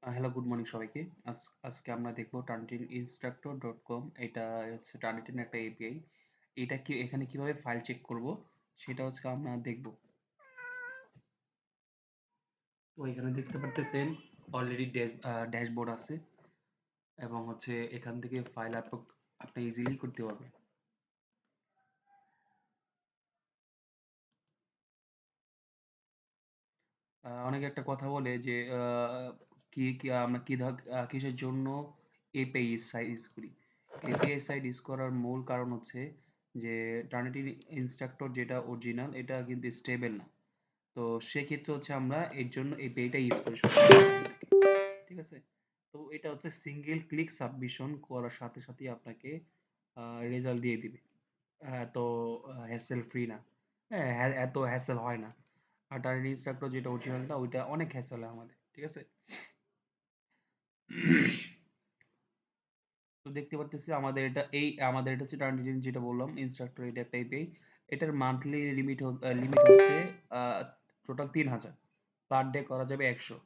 Hello, good morning সবাইকে। আজকে আমরা দেখব turnitin-instructor.com। এটা হচ্ছে Turnitin একটা এপিআই। এটা এখানে কিভাবে ফাইল চেক করব সেটা হচ্ছে আমরা দেখব। তো এখানে দেখতে পারতেছেন অলরেডি ড্যাশবোর্ড আছে এবং হচ্ছে এখান থেকে ফাইল আপনি ইজিলি করতে পারবেন। অনেকে একটা কথা বলে যে আমরা কিসের জন্য এপিআই সাইট ইউজ করি। এপিআই সাইট ইউজ করার মূল কারণ হচ্ছে যে টার্নিটিন ইনস্ট্রাক্টর যেটা অরিজিনাল এটা কিন্তু স্টেবল না। তো সেক্ষেত্রে হচ্ছে আমরা এর জন্য এপিআইটা ইউজ করি ঠিক আছে। তো এটা হচ্ছে সিঙ্গেল ক্লিক সাবমিশন করার সাথে সাথেই আপনাকে রেজাল্ট দিয়ে দিবে। এত হ্যাসেল ফ্রি না। এত হ্যাসেল হয় না। আর টার্নিটিন ইনস্ট্রাক্টর যেটা অরিজিনালটা ওইটা অনেক হ্যাসেল হয় আমাদের, ঠিক আছে। তো দেখতে পারতেছি আমাদের এটা হচ্ছে টার্নিটিন যেটা বললাম ইনস্ট্রাক্টর, এটা একটা এপিআই। এটার মান্থলি লিমিট হচ্ছে টোটাল 3000, পার ডে করা যাবে 100।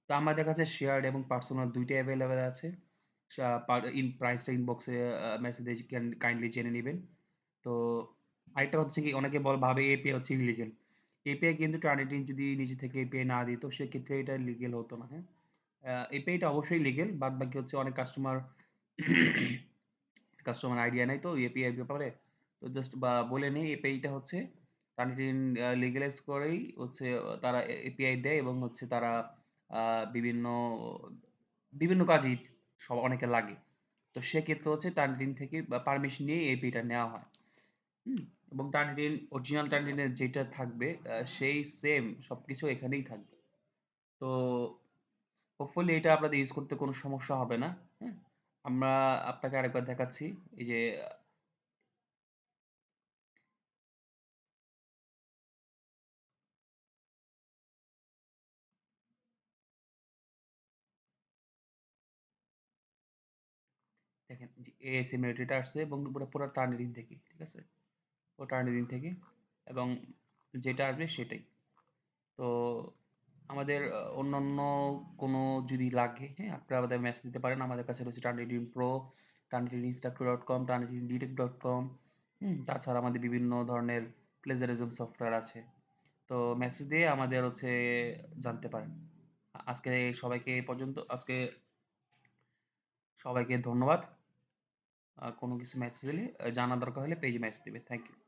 তো আমাদের কাছে শেয়ার্ড এবং পার্সোনাল দুইটাই অ্যাভেলেবেল আছে। প্রাইসটা ইনবক্সে মেসেজ কাইন্ডলি জেনে নেবেন। তো আরেকটা হচ্ছে কি, অনেকে ভাবে এপিআই হচ্ছে ইলিগেল। এপিআই কিন্তু টার্নিটিন যদি নিজে থেকে এপিআই না দিত সেক্ষেত্রে এটা লিগেল হতো না, হ্যাঁ। এপিআইটা অবশ্যই লিগেল, বাদ বাকি হচ্ছে অনেক কাস্টমার আইডিয়া নাই তো এপিআই ব্যাপারে। তো জাস্ট বলে নেই এপিআইটা হচ্ছে টার্নিটিন লিগ্যালাইজ করেই হচ্ছে তারা এপিআই দেয় এবং হচ্ছে তারা বিভিন্ন বিভিন্ন কাজেই অনেকে লাগে। তো সেক্ষেত্রে হচ্ছে টার্নিটিন থেকে পারমিশন নিয়ে এপিআইটা নেওয়া হয়। হুম? এবং অরিজিনাল টার্নিটিনের যেটা থাকবে সেই সেম সবকিছু এখানেই থাকবে। তো হোপফুলি এটা আপনাদের ইউজ করতে কোনো সমস্যা হবে না। হ্যাঁ? আমরা আপনাকে আরেকবার দেখাচ্ছি। এই যে দেখেন যে এএসএম-এর এটা আসছে এবং পুরা টার্নিটিন থেকে, ঠিক আছে? পুরো টার্নিটিন থেকে এবং যেটা আসবে সেটাই। তো আমাদের অন্যান্য কোনো যদি লাগে, হ্যাঁ? আপনারা আমাদের মেসেজ দিতে পারেন। আমাদের কাছে রয়েছে টার্নিটিন প্রো, turnitin-instructor.com, turnitin-detect.com, তাছাড়া আমাদের বিভিন্ন ধরনের প্লেজারিজম সফটওয়্যার আছে। তো মেসেজ দিয়ে আমাদের হচ্ছে জানতে পারেন। আজকে সবাইকে এই পর্যন্ত। আজকে সবাইকে ধন্যবাদ। কোনো কিছু মেসেজ হলে জানার দরকার হলে পেজে মেসেজ দিবে। Thank you.